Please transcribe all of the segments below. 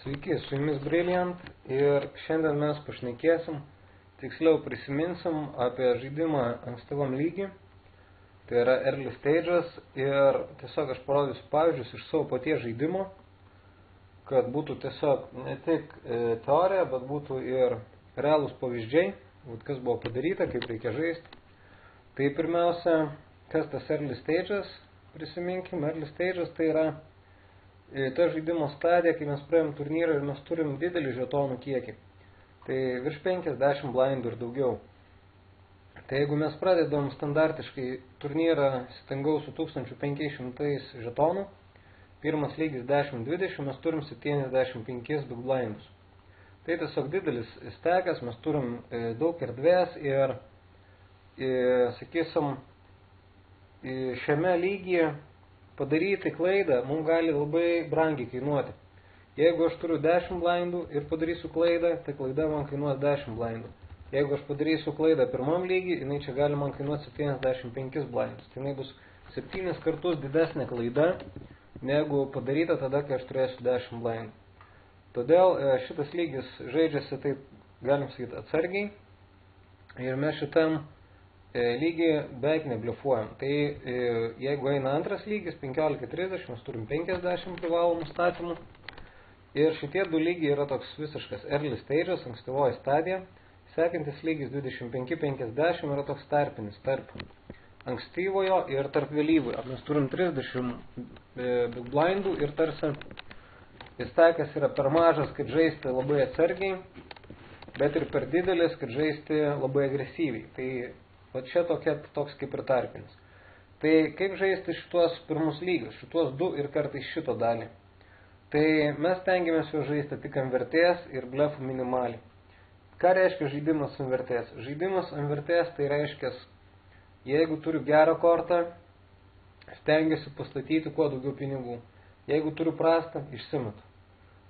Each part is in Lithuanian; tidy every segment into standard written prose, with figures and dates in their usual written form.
Sveiki, su jumis Brilliant ir šiandien mes pašnekėsim, tiksliau prisiminsim apie žaidimą ankstyvam lygi, tai yra early stages, ir tiesiog aš parodysiu pavyzdžius iš savo paties žaidimo, kad būtų tiesiog ne tik teorija, bet būtų ir realūs pavyzdžiai, kas buvo padaryta, kaip reikia žaisti. Tai pirmiausia, kas tas early stages, prisiminkim, early stages tai yra ta žaidimo stadija, kai mes praėjom turnyrą ir mes turim didelį žetonų kiekį. Tai virš 50 blindų ir daugiau. Tai jeigu mes pradedam standartiškai turnyrą stengiau su 1500 žetonų, pirmas lygis 10-20, mes turim 75 big blindus. Tai tiesiog didelis stekas, mes turim daug erdvės ir, sakysim, šiame lygyje padaryti klaidą mums gali labai brangiai kainuoti. Jeigu aš turiu 10 blindų ir padarysiu klaidą, tai klaida man kainuos 10 blindų. Jeigu aš padarysiu klaidą pirmam lygiui, jinai čia gali man kainuoti 75 blindus. Tai jinai bus 7 kartus didesnė klaida, negu padaryta tada, kai aš turėsiu 10 blindų. Todėl šitas lygis žaidžiasi taip, galim sakyti, atsargiai. Ir mes šitam lygiai beveik nebliufuojam. Tai jeigu eina antras lygis, 15-30, mes turim 50 privalomų statymų. Ir šitie du lygiai yra toks visiškas early stages, ankstyvoji stadija. Sekantis lygis 25-50 yra toks tarpinis, tarp ankstyvojo ir tarp vėlyvojo. Mes turim 30 big blindų ir tarsi stakas yra per mažas, kad žaisti labai atsargiai, bet ir per didelis, kad žaisti labai agresyviai. Tai va čia toks kaip ir tarpinis. Tai kaip žaisti šitos pirmus lygius, šitos du ir kartais šito dalį. Tai mes tengiamės jo žaisti tik ant vertės ir blefų minimaliai. Ką reiškia žaidimas ant vertės? Žaidimas ant vertės tai reiškia, jeigu turiu gerą kortą, stengiuosi pastatyti kuo daugiau pinigų. Jeigu turiu prastą, išsimetu.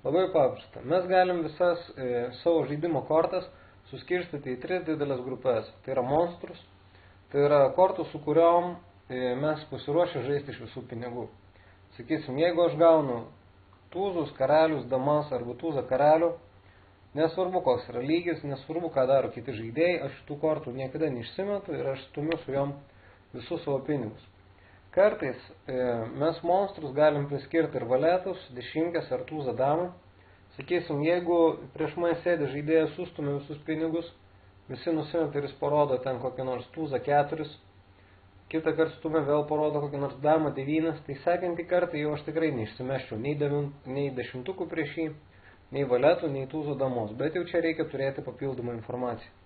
Labai paprasta. Mes galim visas savo žaidimo kortas suskirstyti į 3 didelės grupės. Tai yra monstrus, tai yra kortų, su kuriom mes pasiruošę žaisti iš visų pinigų. Sakysim, jeigu aš gaunu tūzus, karalius, damas arba tūzą karalių, nesvarbu koks yra lygis, nesvarbu ką daro kiti žaidėjai, aš tų kortų niekada neišsimetu ir aš stumiu su jom visus savo pinigus. Kartais mes monstrus galim priskirti ir valetus, dešimkės ar tūzą damą. Sakysim, jeigu prieš mane sėdė žaidėjas, sustumė visus pinigus, visi nusimeta ir jis parodo ten kokią nors tūzą 4, kitą kartą stumė vėl parodo kokią nors damą 9, tai sekantį kartą jau aš tikrai neišsimeščiau nei dešimtukų prieš jį, nei valetų, nei tūzų damos, bet jau čia reikia turėti papildomą informaciją.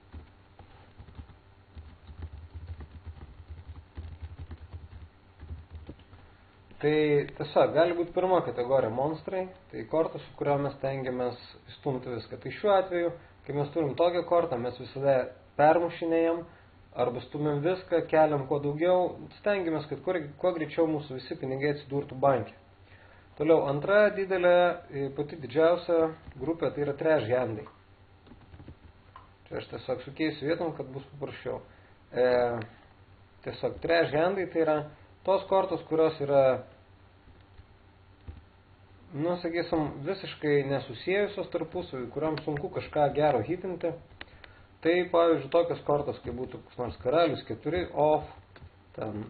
Tai tiesiog gali būti pirma kategorija monstrai, tai kortos, su kurio mes tengiamės stumti viską. Tai šiuo atveju, kai mes turim tokią kortą, mes visada permušinėjam, arba stumėm viską, keliam kuo daugiau, stengiamės, kad kuo greičiau mūsų visi pinigai atsidurtų banke. Toliau, antra didelė, pati didžiausia grupė, tai yra trash handai. Čia aš tiesiog sukeisiu vietom, kad bus paprasčiau. Tiesiog trash handai tai yra tos kortos, kurios yra, sakysim, visiškai nesusiejusios tarpusavį, kuriam sunku kažką gero hitinti. Tai, pavyzdžiui, tokios kortos, kaip būtų koks nors karalius 4 off, ten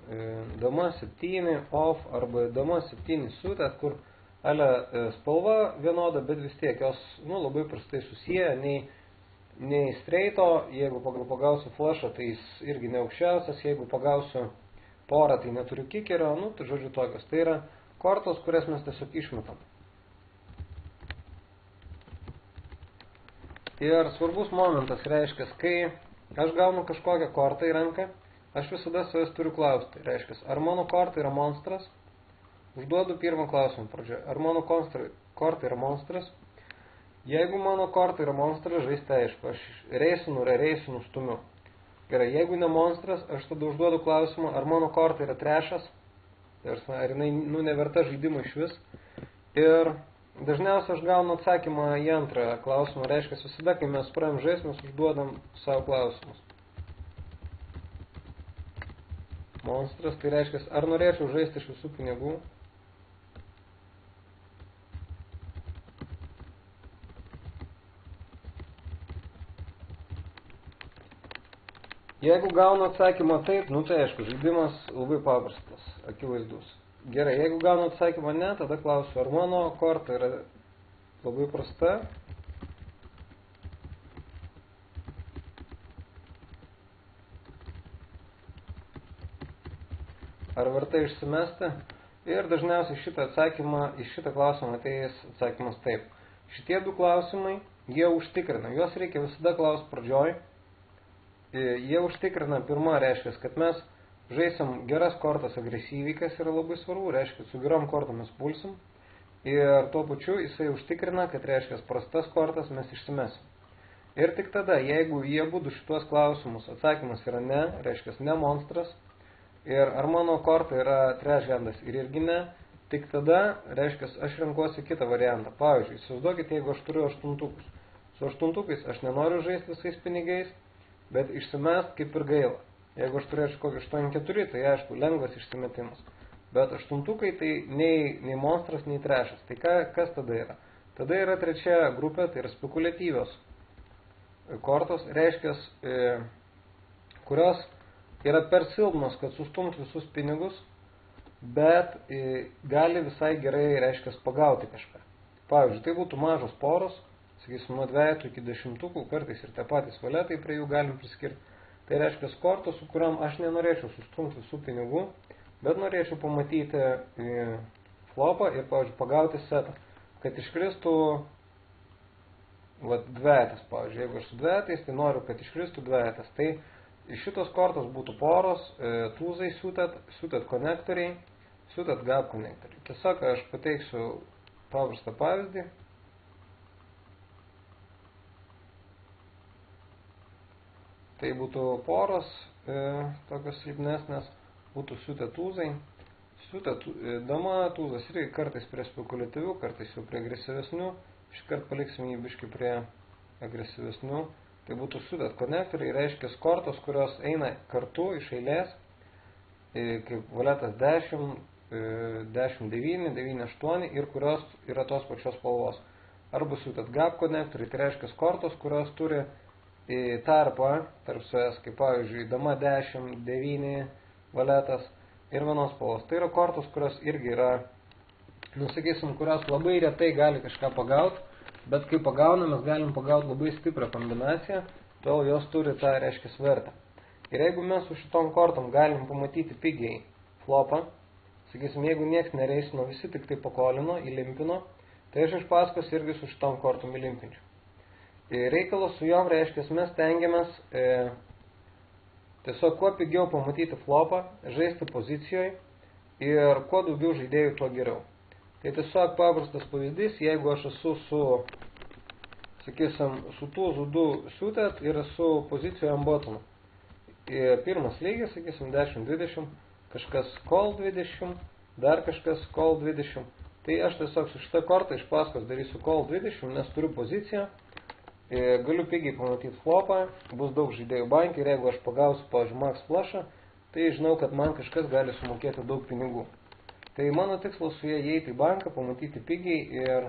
dama 7 off, arba dama 7 suited, kur spalva vienoda, bet vis tiek jos labai prastai susiję, nei streito, jeigu pagausiu flashą, tai jis irgi neaukščiausias, jeigu pagausiu porą, tai neturiu kikerio, tai žodžiu tokios. Tai yra kortos, kurias mes tiesiog išmetam. Ir svarbus momentas reiškia, kai aš gaunu kažkokią kortą į ranką, aš visada savęs turiu klausti. Reiškia, ar mano korta yra monstras? Užduodu pirmą klausimą pradžioje. Ar mano korta yra monstras? Jeigu mano korta yra monstras, žaisti aišku, aš reisinu stumiu. Gerai, jeigu ne monstras, aš tada užduodu klausimą, ar mano korta yra trešas, ar jinai neverta žaidimo iš vis. Ir dažniausiai aš gaunu atsakymą į antrą klausimą, reiškia, visada, kai mes pradėjom žaisti, mes užduodam savo klausimus. Monstras, tai reiškia, ar norėčiau žaisti iš visų pinigų? Jeigu gaunu atsakymą taip, nu tai aišku, žaidimas labai paprastas, akivaizdus. Gerai, jeigu gaunu atsakymą ne, tada klausiu, ar mano korta yra labai prasta. Ar verta išsimesti? Ir dažniausiai šitą klausimą ateis atsakymas taip. Šitie du klausimai, jie užtikrina, juos reikia visada klausti pradžioj. Jie užtikrina pirmą, reiškia, kad mes žaisim geras kortas agresyviai, kas yra labai svarbu, reiškia, su gerom kortom mes pulsim. Ir tuo pačiu jisai užtikrina, kad reiškia, prastas kortas mes išsimesim. Ir tik tada, jeigu jie būtų šitos klausimus, atsakymas yra ne, reiškia, ne monstras, ir ar mano korta yra trešhandas ir irgi ne, tik tada, reiškia, aš renkuosi kitą variantą. Pavyzdžiui, įsivaizduokite, jeigu aš turiu aštuntukus. Su aštuntukais aš nenoriu žaisti visais pinigais, bet išsimest kaip ir gaila. Jeigu aš turėčiau kokį 8-4, tai aišku, lengvas išsimetimas. Bet aštuntukai tai nei monstras, nei trešas. Tai kas tada yra? Tada yra trečia grupė, tai yra spekuliatyvios kortos, reiškia, kurios yra per silpnos, kad sustumt visus pinigus, bet gali visai gerai, reiškia, pagauti kažką. Pavyzdžiui, tai būtų mažos poros, sakysim, nuo 2 iki 10, kartais ir tie patys valetai prie jų galim priskirti. Tai reiškia, kortos, su kuriam aš nenorėčiau sustumti visų pinigų, bet norėčiau pamatyti flopą ir, pavyzdžiui, pagauti setą, kad iškristų dvejetas, pavyzdžiui, jeigu aš su dvejetais, tai noriu, kad iškristų dvejetas. Tai šitos kortos būtų poros, tūzai, suited konektoriai, suited gap konektoriai. Tiesiog aš pateiksiu paprastą pavyzdį. Tai būtų poros, tokios silpnesnės, būtų suited tūzai. Suited dama tūzas irgi kartais prie spekuliatyvių, kartais jau prie agresyvesnių. Iškart paliksim jį biškį prie agresyvesnių. Tai būtų suited konektoriai, reiškia kortos, kurios eina kartu iš eilės, kaip valetas 10, 10, 9, 9, 8 ir kurios yra tos pačios spalvos. Arba suited gap konektoriai, tai reiškia kortos, kurios turi tarpą tarp savęs, kaip pavyzdžiui, dama 10, 9 valetas ir vienos spalvos. Tai yra kortos, kurios irgi yra, nusakysim, kurios labai retai gali kažką pagauti, bet kai pagauna, mes galim pagauti labai stiprią kombinaciją, todėl jos turi tą, reiškia, svertą. Ir jeigu mes su šitom kortom galim pamatyti pigiai flopą, sakysim, jeigu nieks nereisino, visi tik tai pakolino, įlimpino, tai aš iš paskos irgi su šitom kortom įlimpinčiau. Reikalas su jom, reiškia, mes tengiamės tiesiog kuo pigiau pamatyti flopą, žaisti pozicijoje ir kuo daugiau žaidėjų, tuo geriau. Tai tiesiog paprastas pavyzdys, jeigu aš esu su, sakysim, su tūzu 2 suited ir esu pozicijoje ant bottomo. Pirmas lygis, sakysim, 10-20, kažkas call 20, dar kažkas call 20. Tai aš tiesiog su šitą kortą iš paskos darysiu call 20, nes turiu poziciją. Galiu pigiai pamatyti flopą, bus daug žaidėjų bankį ir jeigu aš pagausiu, pavyzdžiui, max flushą, tai žinau, kad man kažkas gali sumokėti daug pinigų. Tai mano tikslas su jie įeiti į banką, pamatyti pigiai ir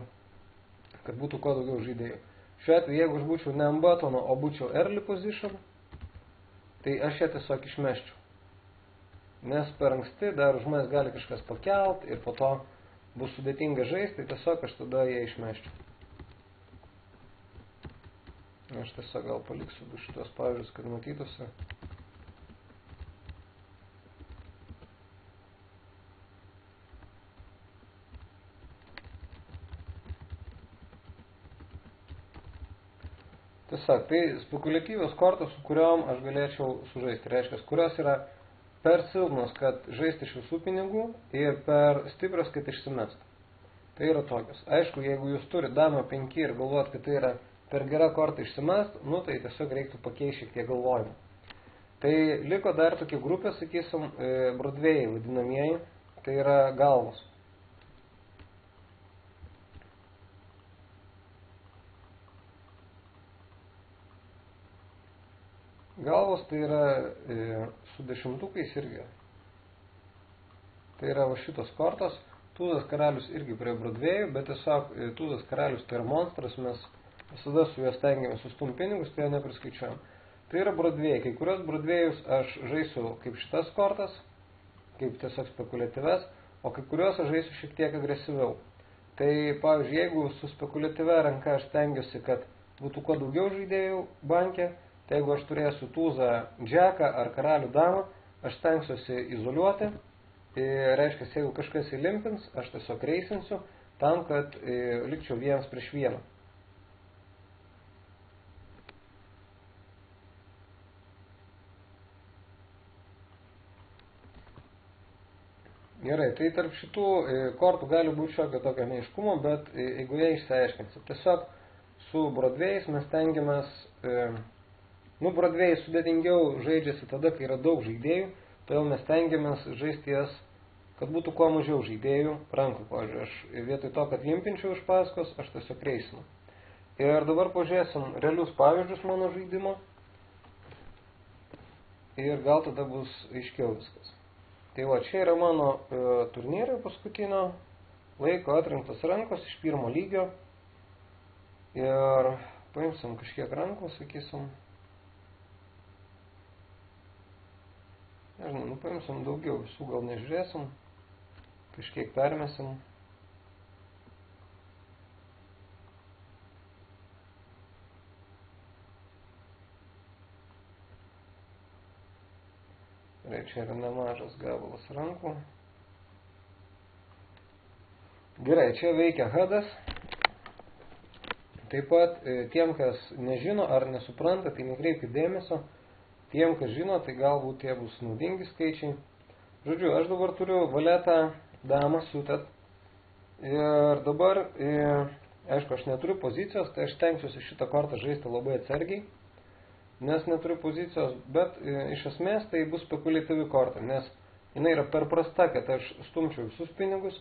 kad būtų kuo daugiau žaidėjų. Šiuo atveju, jeigu aš būčiau ne ant buttono, o būčiau early position, tai aš ją tiesiog išmeščiau. Nes per anksti dar už manęs gali kažkas pakelt ir po to bus sudėtinga žaisti, tai tiesiog aš tada ją išmeščiau. Aš tiesiog gal paliksiu du šitos pavyzdžius, kad matytųsi. Tiesiog, tai spekuliatyvios kortos, su kuriom aš galėčiau sužaisti. Reiškia, kurios yra per silpnos, kad žaisti iš visų pinigų ir per stiprios, kad išsimest. Tai yra tokios. Aišku, jeigu jūs turi damą 5 ir galvojat, kad tai yra per gerą kortą išsimest, nu tai tiesiog reiktų pakeisti šiek tiek galvojimą. Tai liko dar tokia grupė, sakysim, Broadway vadinamieji, tai yra galvos. Galvos tai yra su dešimtukais irgi. Tai yra va šitos kortos. Tūzas karalius irgi prie Broadway, bet tiesiog tūzas karalius tai yra monstras, mes visada su juos stengiamės sustumti pinigus, tai jo nepriskaičiuojam. Tai yra Broadway. Kai kurios Broadway'us aš žaisiu kaip šitas kortas, kaip tiesiog spekuliatyves, o kai kurios aš žaisiu šiek tiek agresyviau. Tai, pavyzdžiui, jeigu su spekuliatyvia ranka aš stengiuosi, kad būtų kuo daugiau žaidėjų bankė, tai jeigu aš turėsiu tūzą, džeką ar karalių damą, aš stengsiuosi izoliuoti. Reiškia, jeigu kažkas įlimpins, aš tiesiog reisinsiu tam, kad likčiau 1-1. Gerai, tai tarp šitų kortų gali būti šiokio tokio neaiškumo, bet jeigu jie išsiaiškinsit. Tiesiog su Broadway'ais mes tengiamės, Broadway'ai sudėtingiau žaidžiasi tada, kai yra daug žaidėjų, todėl mes tengiamės žaisti jas, kad būtų kuo mažiau žaidėjų rankų. Pavyzdžiui, aš vietoj to, kad limpinčiau iš paskos, aš tiesiog reisinu. Ir dabar pažiūrėsim realius pavyzdžius mano žaidimo ir gal tada bus aiškiau viskas. Tai va, čia yra mano turnyrai paskutinio laiko atrinktos rankos iš pirmo lygio. Ir paimsim kažkiek rankų, sakysim. Nežinau, paimsim daugiau, visų gal nežiūrėsim. Kažkiek permesim. Gerai, čia yra nemažas gabalas rankų. Gerai, čia veikia HUDas. Taip pat tiem, kas nežino ar nesupranta, tai nekreipkite dėmesio. Tiem, kas žino, tai galbūt tie bus naudingi skaičiai. Žodžiu, aš dabar turiu valetą, damą, sutet. Ir dabar, aišku, aš neturiu pozicijos, tai aš stengsiuosi šitą kortą žaisti labai atsargiai. Nes neturiu pozicijos, bet iš esmės tai bus spekuliatyvi korta, nes jinai yra per prasta, kad aš stumčiau visus pinigus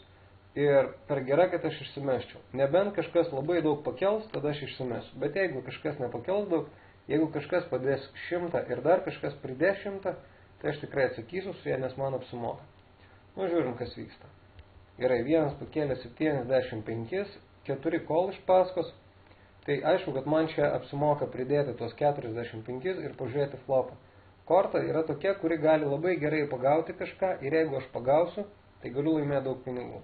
ir per gera, kad aš išsimesčiau. Nebent kažkas labai daug pakels, tada aš išsimesiu. Bet jeigu kažkas nepakels daug, jeigu kažkas padės 100 ir dar kažkas pridės 100, tai aš tikrai atsakysiu su jie, nes man apsimoka. Žiūrim, kas vyksta. Gerai, vienas pakėlė 75, 4 kol iš paskos. Tai aišku, kad man čia apsimoka pridėti tos 45 ir pažiūrėti flopą. Korta yra tokia, kuri gali labai gerai pagauti kažką ir jeigu aš pagausiu, tai galiu laimėti daug pinigų.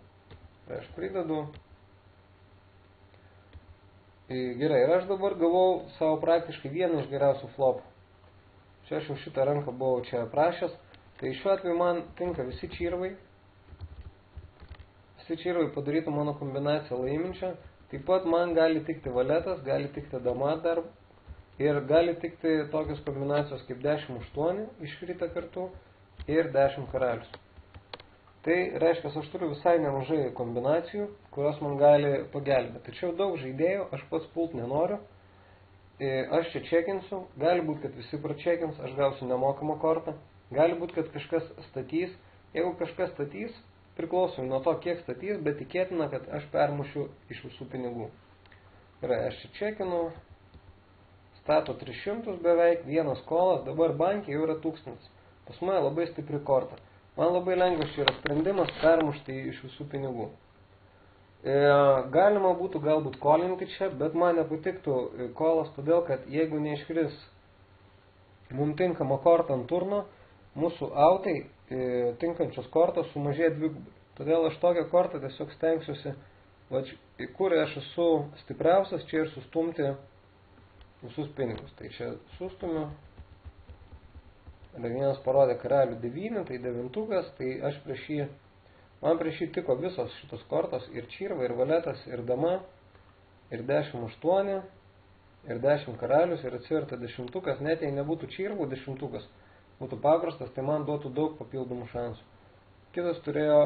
Tai aš pridedu. Gerai, ir aš dabar gavau savo praktiškai vieną iš geriausių flopų. Čia aš jau šitą ranką buvau čia aprašęs. Tai šiuo atveju man tinka visi čirvai. Visi čirvai padarytų mano kombinaciją laiminčią. Taip pat man gali tikti valetas, gali tikti dama dar ir gali tikti tokios kombinacijos kaip 10-8 iškrita kartu ir 10 karalius. Tai reiškia, aš turiu visai nemažai kombinacijų, kurios man gali pagelbėti. Tačiau daug žaidėjų, aš pats pult nenoriu. Aš čia čekinsiu, gali būti, kad visi pračekins, aš gausiu nemokamą kortą. Gali būti, kad kažkas statys. Jeigu kažkas statys, priklausomai nuo to, kiek statys, bet tikėtina, kad aš permušiu iš visų pinigų. Gerai, aš čia čekinu, stato 300 beveik, vienas kolas, dabar bankė jau yra 1000. Pas mane labai stipri korta. Man labai lengvas čia yra sprendimas permušti iš visų pinigų. Galima būtų galbūt kolinti čia, bet man nepatiktų kolas, todėl, kad jeigu neiškris mums tinkama korta ant turno, mūsų autai tinkančios kortos sumažėja dvigubai. Todėl aš tokią kortą tiesiog stengsiuosi, kur aš esu stipriausias, čia ir sustumti visus pinigus. Tai čia sustumiu. Vienas parodė karalių 9, tai 9, tai aš man prieš jį tiko visos šitos kortos, ir čirva, ir valetas, ir dama, ir 10-8, ir 10 karalius, ir atsiverta 10, net jei nebūtų čirvų 10, būtų paprastas, tai man duotų daug papildomų šansų. Kitas turėjo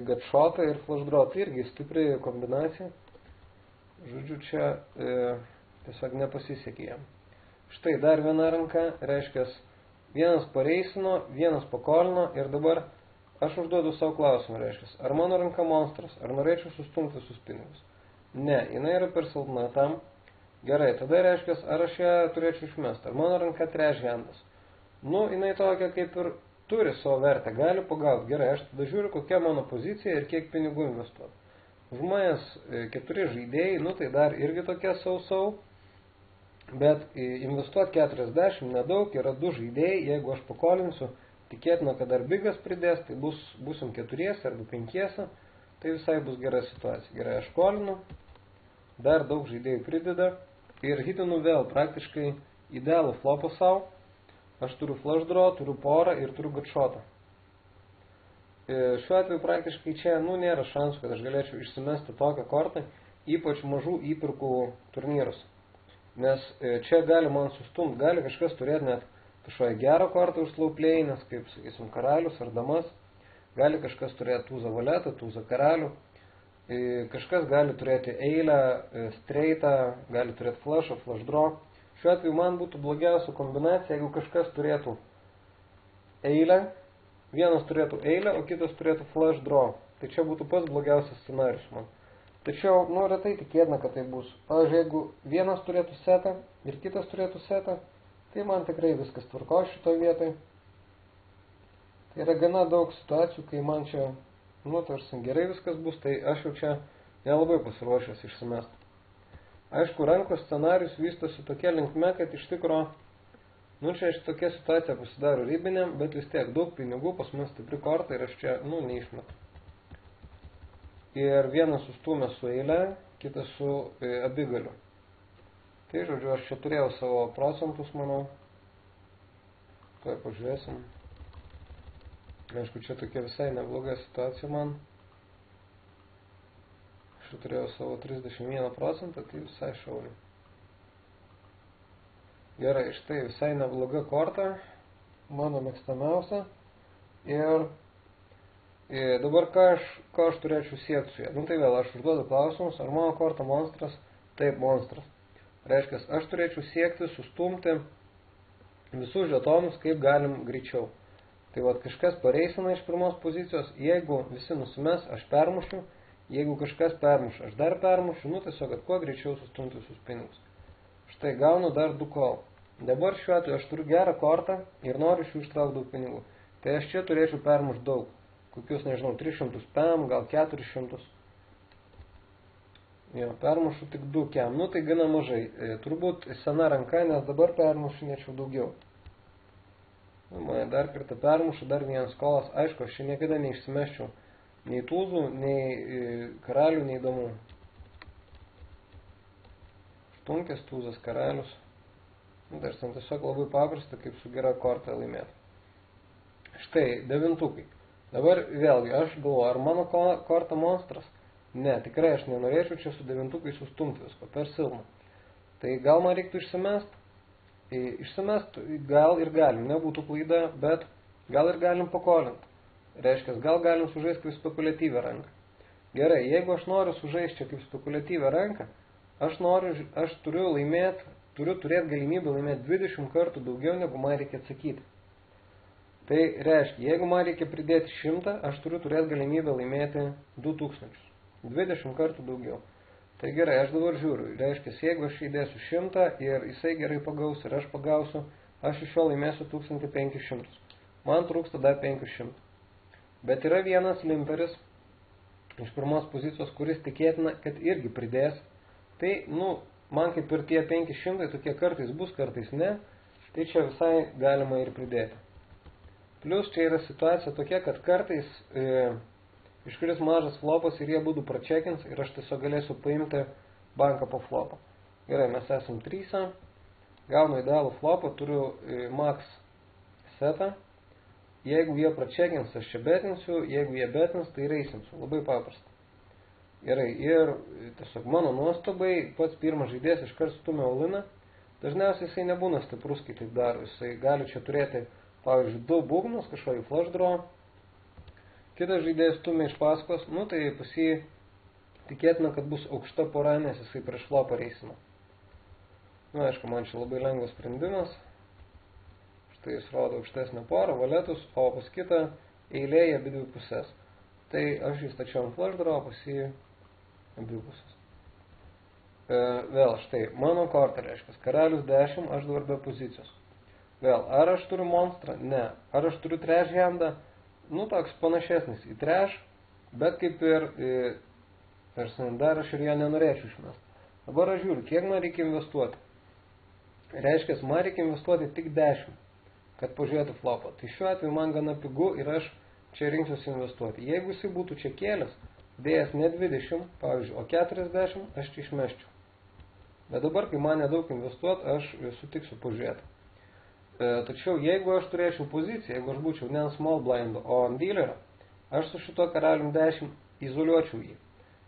gatšotą ir flashdrop, irgi stipri kombinacija. Žodžiu, čia tiesiog nepasisekė jam. Štai dar viena ranka, reiškia, vienas pareisino, vienas pakolino ir dabar aš užduodu savo klausimą, reiškia, ar mano ranka monstras, ar norėčiau sustumti visus pinigus. Ne, jinai yra per silpna tam. Gerai, tada reiškia, ar aš ją turėčiau išmesti, ar mano ranka trash handas. Jinai tokia kaip ir turi savo vertę, gali pagauti. Gerai, aš tada žiūriu, kokia mano pozicija ir kiek pinigų investuoti. Žmonės 4 žaidėjai, nu tai dar irgi tokie sausau, bet investuoti 40 nedaug, yra 2 žaidėjai, jeigu aš pakolinsiu, tikėtina, kad dar bigas pridės, tai būsim 4 arba 5, tai visai bus gera situacija. Gerai, aš kolinu, dar daug žaidėjų prideda ir hitinu vėl praktiškai idealų flopą savo. Aš turiu flush draw, turiu porą ir turiu gutshotą. Šiuo atveju praktiškai čia nėra šansų, kad aš galėčiau išsimesti tokią kortą, ypač mažų įpirkų turnyrus. Nes čia gali man sustumti, gali kažkas turėti net kažkoje gerą kortą už slow play, nes kaip, sakysim, karalius ar damas, gali kažkas turėti tūzą valetą, tūzą karalių, kažkas gali turėti eilę, streitą, gali turėti flushą, flush draw. Šiuo atveju man būtų blogiausia kombinacija, jeigu kažkas turėtų eilę, vienas turėtų eilę, o kitas turėtų flush draw. Tai čia būtų pats blogiausias scenarius man. Tačiau, retai tikėtina, kad tai bus. Pavyzdžiui, jeigu vienas turėtų setą ir kitas turėtų setą, tai man tikrai viskas tvarko šitoje vietoje. Tai yra gana daug situacijų, kai man čia, tarsi gerai viskas bus, tai aš jau čia nelabai pasiruošęs išsimest. Aišku, rankos scenarius vystosi tokia linkme, kad iš tikro, čia tokia situacija pasidaro ribinė, bet vis tiek daug pinigų, pas man stipri korta ir aš čia, neišmetu. Ir vienas sustūmė su eilė, kitas su abigaliu. Tai, žodžiu, aš čia turėjau savo procentus, manau. Tuoj pažiūrėsim. Aišku, čia tokia visai nebloga situacija man. Aš turėjau savo 31%, tai visai šauniai. Gerai, štai visai nebloga korta, mano mėgstamiausia. Ir dabar ką aš turėčiau siekti su ja? Tai vėl, aš užduodu klausimus, ar mano korta monstras? Taip, monstras. Reiškia, aš turėčiau siekti sustumti visus žetonus, kaip galim greičiau. Tai kažkas pareisina iš pirmos pozicijos, jeigu visi nusimes, aš permušiu. Jeigu kažkas permuša, aš dar permušiu, tiesiog, kad kuo greičiau sustumti visus pinigus. Štai gaunu dar 2 call. Dabar šiuo atveju aš turiu gerą kortą ir noriu iš jų ištraukti daug pinigų. Tai aš čia turėčiau permušti daug. Kokius, 300 PM, gal 400. Jo, permušu tik 2 kem. Tai gana mažai. Turbūt sena ranka, nes dabar permušinėčiau daugiau. Mane dar kartą permušu, dar vienas kolas. Aišku, aš čia niekada neišsimeščiau. Nei tūzų, nei karalių, nei damų. Štunkės, tūzas, karalius. Tarsi tiesiog labai paprasta, kaip su gera korta laimėti. Štai, 9. Dabar vėlgi, aš galvoju, ar mano korta monstras? Ne, tikrai aš nenorėčiau čia su 9 sustumti visko, per silpna. Tai gal man reiktų išsimest? Išsimest gal ir galim, nebūtų klaida, bet gal ir galim pakolinti. Reiškia, gal galim sužaisti kaip spekuliatyvę ranką. Gerai, jeigu aš noriu sužaisti čia kaip spekuliatyvę ranką, aš turiu turėti galimybę laimėti 20 kartų daugiau, negu man reikia atsakyti. Tai reiškia, jeigu man reikia pridėti 100, aš turiu turėti galimybę laimėti 2000. 20 kartų daugiau. Tai gerai, aš dabar žiūriu. Reiškia, jeigu aš įdėsiu 100 ir jisai gerai pagaus ir aš pagausiu, aš iš jo laimėsiu 1500. Man trūksta dar 500. Bet yra vienas limperis iš pirmos pozicijos, kuris tikėtina, kad irgi pridės. Tai, man kaip ir tie 500, tokie kartais bus, kartais ne, tai čia visai galima ir pridėti. Plius čia yra situacija tokia, kad kartais iškris mažas flopas ir jie būtų pračekins ir aš tiesiog galėsiu paimti banką po flopą. Gerai, mes esam 3, gaunu idealų flopą, turiu max setą. Jeigu jie pračekins, aš čia betinsiu, jeigu jie betins, tai reisinsiu. Labai paprasta. Gerai, ir tiesiog mano nuostabai, pats pirmas žaidėjas iškart stumia all-iną. Dažniausiai jisai nebūna stiprus, kai taip daro. Jisai gali čia turėti, pavyzdžiui, 2 būgnus, kažkokį flush draw. Kitas žaidėjas stumia iš paskos, tai pas jį tikėtina, kad bus aukšta pora, nes jisai prieš flopą reisina. Aišku, man čia labai lengvas sprendimas. Tai jis rodo aukštesnę porą, valetus, o pas kitą eilėje abi dvi pusės. Tai aš jį stačiau ant flush draw, pas jį abi pusės. Vėl, štai, mano korta reiškia, karalius 10, aš dabar be pozicijos. Vėl, ar aš turiu monstrą? Ne. Ar aš turiu trash handą? Toks panašesnis į trash, bet kaip ir Tarsi dar aš ir ją nenorėčiau išmesti. Dabar aš žiūriu, kiek man reikia investuoti. Reiškia, man reikia investuoti tik 10, kad pažiūrėtų flopą. Tai šiuo atveju man gana pigu ir aš čia rinksiuosi investuoti. Jeigu jisai būtų čia kėlęs, dėjęs ne 20, pavyzdžiui, o 40, aš čia išmeščiau. Bet dabar, kai man nedaug investuoti, aš sutiksiu pažiūrėti. Tačiau jeigu aš turėčiau poziciją, jeigu aš būčiau ne ant small blindo, o ant dealerio, aš su šito karalium 10 izoliuočiau jį.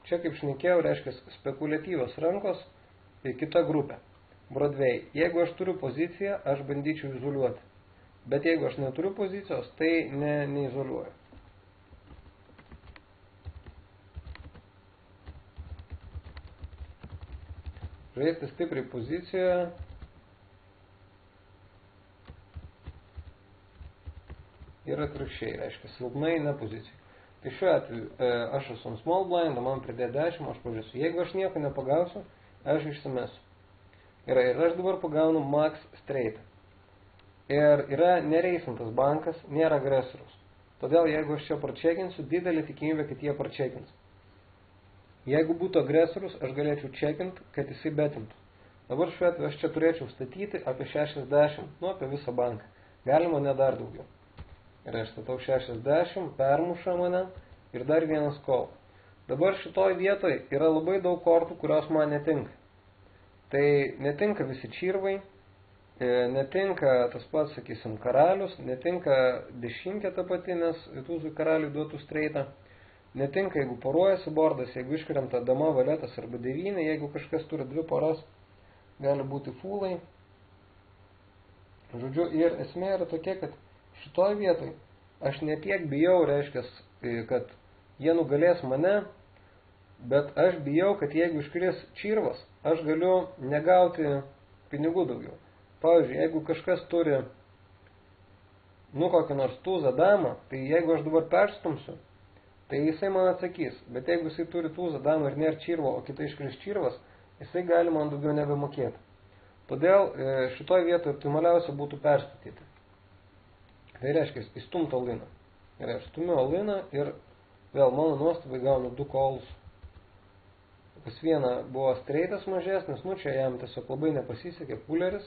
Čia, kaip šnekėjau, reiškia spekuliatyvios rankos ir kita grupė. Broadway. Jeigu aš turiu poziciją, aš bandyčiau izoliuoti. Bet jeigu aš neturiu pozicijos, tai neizoliuoju. Žaisti stipriai pozicijoje. Ir atvirkščiai, reiškia, silpnai ne pozicijai. Tai šiuo atveju aš esu ant small blind, man pridė 10, aš pažiūrėsiu. Jeigu aš nieko nepagausiu, aš išsimesiu. Ir aš dabar pagaunu max straight. Ir yra nereisintas bankas, nėra agresorius. Todėl, jeigu aš čia pračekinsiu, didelį tikimybę, kad jie pračekins. Jeigu būtų agresorius, aš galėčiau čekinti, kad jisai betintų. Dabar šiuo atveju aš čia turėčiau statyti apie 60, apie visą banką. Galima ne dar daugiau. Ir aš statau 60, permuša mane ir dar vienas call. Dabar šitoj vietoj yra labai daug kortų, kurios man netinka. Tai netinka visi čirvai, netinka tas pats, sakysim, karalius, netinka dešimkė ta pati, nes tūzų karaliui duotų streitą. Netinka, jeigu poruojasi bordas, jeigu iškrenta dama, valetas arba 9, jeigu kažkas turi 2 poras, gali būti fulai. Žodžiu, ir esmė yra tokia, kad šitoj vietoj aš netiek bijau, reiškia, kad jie nugalės mane, bet aš bijau, kad jeigu iškris čirvas, aš galiu negauti pinigų daugiau. Pavyzdžiui, jeigu kažkas turi, kokį nors tūzą damą, tai jeigu aš dabar perstumsiu, tai jisai man atsakys. Bet jeigu jisai turi tūzą damą ir nėra čirvo, o kitai iškris čirvas, jisai gali man daugiau nebemokėti. Todėl šitoj vietoje optimaliausia būtų perstatyti. Tai reiškia, įstumti aliną. Ir aš stumiu aliną ir vėl mano nuostabai gaunu 2 callus. Pas vieną buvo streitas mažesnis, čia jam tiesiog labai nepasisekė puleris,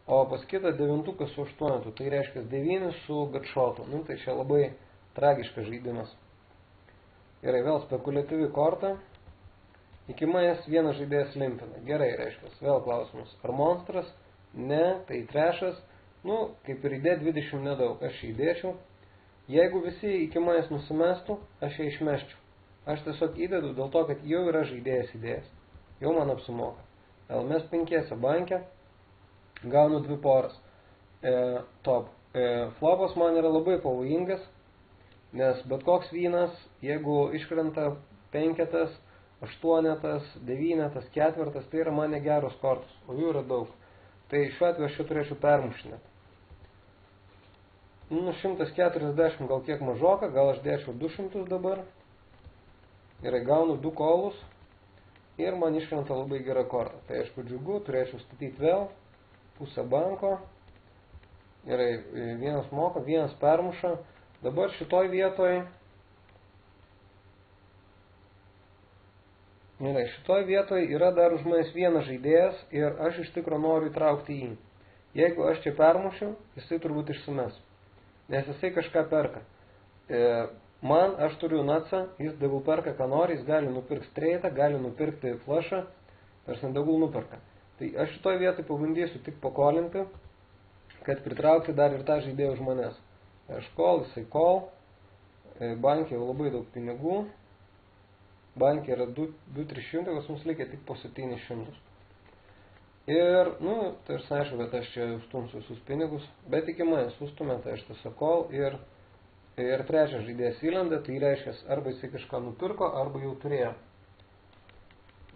o pas kitą 9 su 8, tai reiškia 9 su gatšotu. Tai čia labai tragiškas žaidimas. Gerai, vėl spekuliatyvi korta. Iki manęs vienas žaidėjas limpina. Gerai, reiškia, vėl klausimas. Ar monstras? Ne, tai trešas. Kaip ir įdė 20 nedaug, aš įdėčiau. Jeigu visi iki manęs nusimestų, aš ją išmeščiau. Aš tiesiog įdedu dėl to, kad jau yra žaidėjas įdėjęs. Jau man apsimoka. Mes 5 banke gaunu 2 poras. Top. Flopas man yra labai pavojingas, nes bet koks vynas, jeigu iškrenta 5, 8, 9, 4, tai yra man negeros kortos, o jų yra daug. Tai šiuo atveju aš čia turėčiau permušinėti. 140 gal kiek mažoka, gal aš dėčiau 200 dabar. Gerai, gaunu 2 kolus ir man iškrenta labai gera korta. Tai aišku džiugu, turėčiau statyti vėl pusę banko. Gerai, vienas moka, vienas permuša. Dabar šitoj vietoj yra dar už manęs vienas žaidėjas ir aš iš tikro noriu įtraukti jį. Jeigu aš čia permušiu, jisai turbūt išsimes. Nes jisai kažką perka. Aš turiu natsą, jis degul perka, ką nori, jis gali nupirkti streitą, gali nupirkti flushą, tarsi degul nuperka. Tai aš šitoj vietoj pabandysiu tik pakolinti, kad pritraukti dar ir tą žaidėją už manęs. Aš call, jisai call, bankė jau labai daug pinigų, bankė yra 2-300, kas mums likia tik po 700. Ir, tai aš aišku, kad aš čia stumsiu visus pinigus, bet iki manęs sustumė, tai aš tiesiog call ir trečias žaidėjas įlenda, tai reiškia, arba jisai kažką nupirko, arba jau turėjo.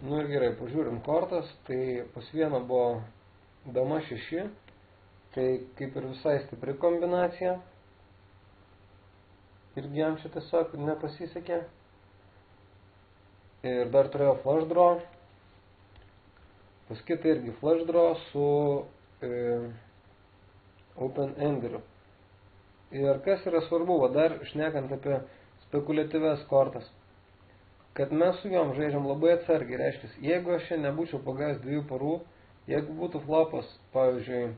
Ir gerai, pažiūrim kortas, tai pas vieną buvo dama 6, tai kaip ir visai stipri kombinacija. Irgi jam čia tiesiog nepasisekė. Ir dar turėjo flush draw. Pas kitą irgi flush draw su open enderiu. Ir kas yra svarbu, dar šnekant apie spekuliatyves kortas. kad mes su jom žaidžiam labai atsargiai. Reiškia, jeigu aš čia nebūčiau pagavęs 2 porų, jeigu būtų flopas, pavyzdžiui,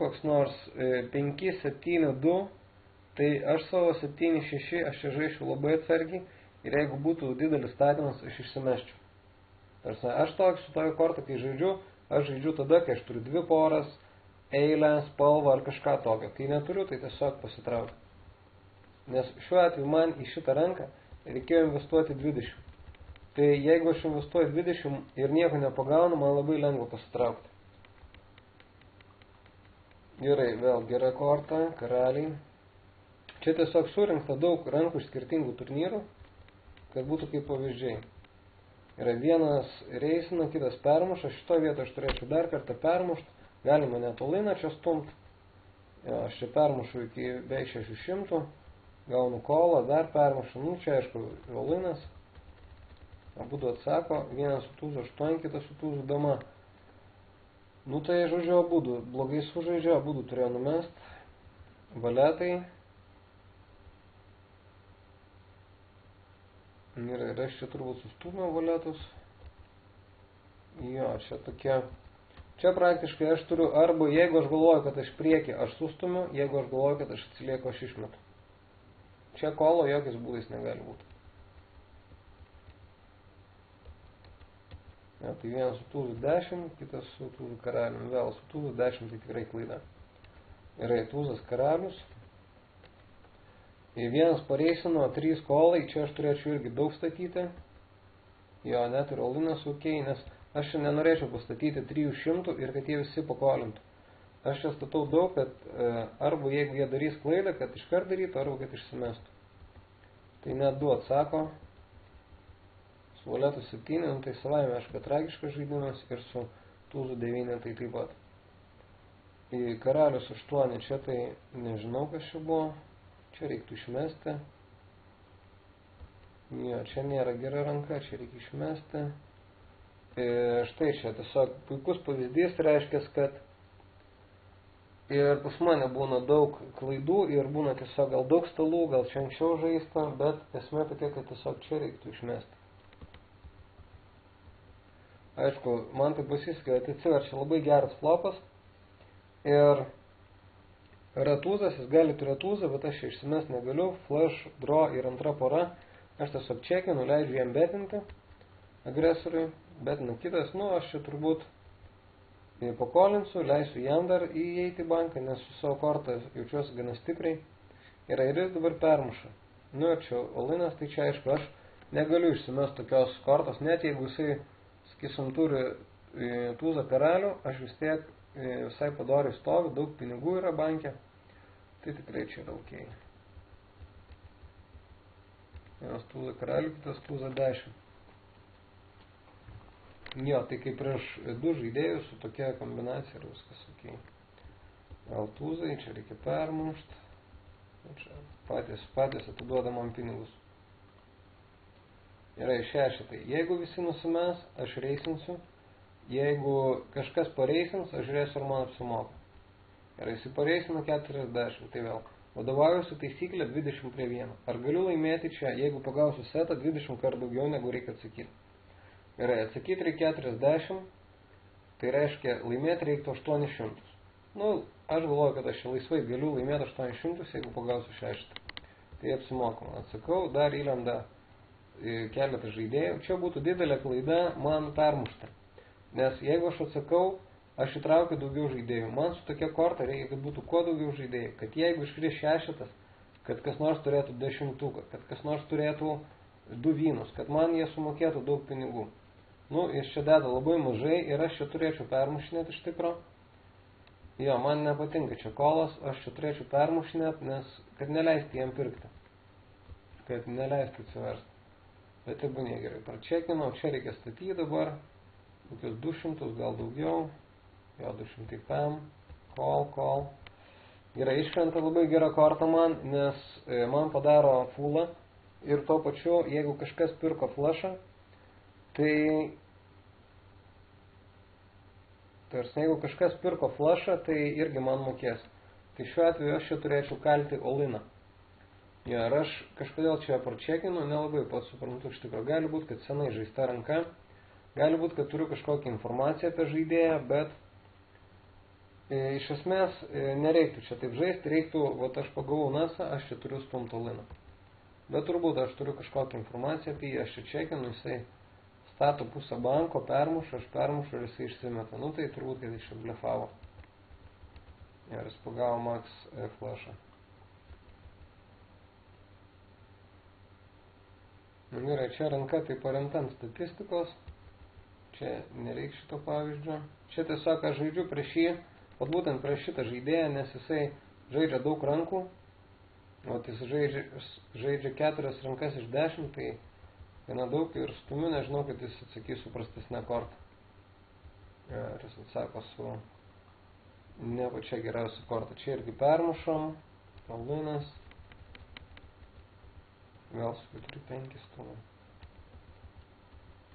koks nors 5-7-2, tai aš savo 7-6, aš čia žaidžiu labai atsargiai ir jeigu būtų didelis statymas, aš išsimeščiau. Tarsi, aš su tokiu kortą, kai žaidžiu, aš žaidžiu tada, kai aš turiu 2 poras, eilę, spalvą ar kažką tokio. Kai neturiu, tai tiesiog pasitraukiu. Nes šiuo atveju man į šitą ranką reikėjo investuoti 20. Tai jeigu aš investuoju 20 ir nieko nepagaunu, man labai lengva pasitraukti. Gerai, vėl gera korta, karaliai. Čia tiesiog surinkta daug rankų iš skirtingų turnyrų, kad būtų kaip pavyzdžiai. Yra vienas reisina, kitas permuša. Šitoje vietoje aš turėčiau dar kartą permušti. Galima net oliną čia stumt. Aš čia permušu iki beveik 600. Gaunu kolą, dar permušu. Čia aišku olinas. Abudu atsako. Vienas su tūzu 8, kitas su tūzu dama. Tai žodžiu abudu. Blogai sužaidžia, abudu turėjo numest. Valetai. Ir aš čia turbūt sustūmiau valetus. Jo, čia tokia. Čia praktiškai aš turiu arba, jeigu aš galvoju, kad aš priekį, aš sustumiu, jeigu aš galvoju, kad aš atsilieku, aš išmetu. Čia kolo jokiais būdais negali būti. Ja, tai vienas su tūzu 10, kitas su tūzu karaliumi. Vėl su tūzu 10, tai tikrai klaida. Yra tūzas karalius. Ir vienas pareisino 3 kolai, čia aš turėčiau irgi daug statyti. Jo, net ir olinas ok, nes aš čia nenorėčiau pastatyti 300 ir kad jie visi pakolintų. Aš čia statau daug, kad arba jeigu jie darys klaidą, kad iškart darytų, arba kad išsimestų. Tai net 2 atsako. Su valetu 7, tai savaime aišku tragiškas žaidimas ir su tūzu 9 tai taip pat. Į karalius 8, čia tai nežinau, kas čia buvo. Čia reiktų išmesti. Jo, čia nėra gera ranka, čia reikia išmesti. Štai čia tiesiog puikus pavyzdys, reiškia, kad ir pas mane būna daug klaidų ir būna tiesiog gal daug stalų, gal čia anksčiau žaista, bet esmė tokia, kad tiesiog čia reiktų išmesti. Aišku, man tai pasisekė, kad atsiverčia labai geras flopas ir yra tūzas, jis gali turėti tūzą, bet aš čia išsimes negaliu, flash, draw ir antra pora, aš tiesiog čekinu, leidžiu jam betinti agresoriui, betina kitas, aš čia turbūt pakolinsiu, leisiu jam dar įeiti į banką, nes su savo kortą jaučiuosi gana stipriai, ir jis dabar permuša. Ir čia olinas, tai čia aišku, aš negaliu išsimes tokios kortos, net jeigu jisai, sakysim, turi tūzą karalių, aš vis tiek visai padoriai stovi, daug pinigų yra banke, tai tikrai čia yra ok. Vienas tūza karalių, kitas tūza 10. Jo, tai kaip prieš 2 žaidėjus su tokia kombinacija yra viskas ok. Gal tūzai, čia reikia permušti. Čia patys atiduoda man pinigus. Yra 6. Tai jeigu visi nusimes, aš reisinsiu. Jeigu kažkas pareisins, aš žiūrėsiu, ar man apsimoka. Ir jis pareisina 40, tai vėl. Vadovaujuosi taisyklė 20 prie 1. Ar galiu laimėti čia, jeigu pagausiu setą 20 kartų daugiau, negu reikia atsakyti. Gerai, atsakyti reikia 40, tai reiškia laimėti reiktų 800. Aš galvoju, kad aš laisvai galiu laimėti 800, jeigu pagausiu 6. Tai apsimokama. Atsakau, dar įlenda keletą žaidėjų. Čia būtų didelė klaida man permušti. Nes jeigu aš atsakau, aš įtraukiu daugiau žaidėjų. Man su tokia korta reikia, kad būtų kuo daugiau žaidėjų. Kad jeigu iškris 6, kad kas nors turėtų 10, kad kas nors turėtų 2 vynus, kad man jie sumokėtų daug pinigų. Jis čia deda labai mažai ir aš čia turėčiau permušinėti iš tikro. Jo, man nepatinka čia kolas, aš čia turėčiau permušinėti, nes kad neleisti jam pirkti. Kad neleisti atsiversti. Bet tai būnė gerai. Pračekinau, čia reikia statyti dabar. Kokius 200, gal daugiau. Jo, 200 PM. Call. Gerai, iškrenta labai gera korta man, nes man padaro fullą. Ir tuo pačiu, jeigu kažkas pirko flashą, tai jeigu kažkas pirko flashą, tai irgi man mokės. Tai šiuo atveju aš čia turėčiau kalti oliną. Ja, ir aš kažkodėl čia pračekinu, nelabai pats suprantu iš tikrųjų. Gali būti, kad senai žaista ranka, gali būti, kad turiu kažkokią informaciją apie žaidėją, bet iš esmės nereiktų čia taip žaisti, reiktų, aš pagavau nasą, aš čia turiu stumto liną. Bet turbūt aš turiu kažkokią informaciją apie jį, aš čia čekinu, jisai stato pusę banko, permuša, aš permušu ir jisai išsimeta. Nu tai turbūt, kad jis čia blefavo. Ir jis pagavo max flashą. Nu gerai, čia ranka tai paremta ant statistikos. Čia nereik šito pavyzdžio. Čia tiesiog aš žaidžiu prieš jį, būtent prieš šitą žaidėją, nes jisai žaidžia daug rankų. Jis žaidžia 4 rankas iš 10, tai gana daug ir stumiu, nežinau, kad jis atsakys su prastesne kortą. Ir jis atsako su ne pačia geriausia korta. Čia irgi permušom, Paulinas, vėl su 4-5 stumim.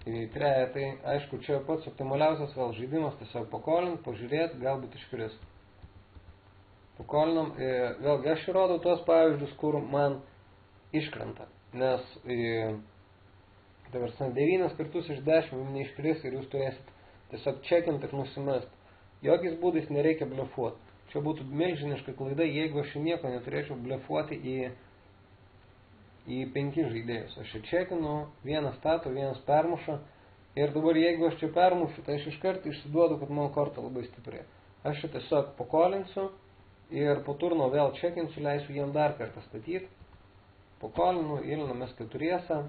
Į treją, tai aišku, čia pats optimaliausias vėl žaidimas, tiesiog pakolint, pažiūrėti, galbūt iškris. Pakolinam, vėlgi aš įrodau tuos pavyzdžius, kur man iškrenta, nes 9 kartus iš 10 jums neiškris ir jūs turėsit tiesiog čekint ir nusimest. Jokiais būdais nereikia blefuoti. Čia būtų milžiniška klaida, jeigu aš nieko neturėčiau blefuoti į 5 žaidėjus. Aš čia čekinu, vienas stato, vienas permuša ir dabar jeigu aš čia permušu, tai aš iškart išsiduodu, kad mano korta labai stipri. Aš čia tiesiog pakolinsiu ir po turno vėl čekinsiu, leisiu jiem dar kartą statyti. Pakolinu, įlinamės 4.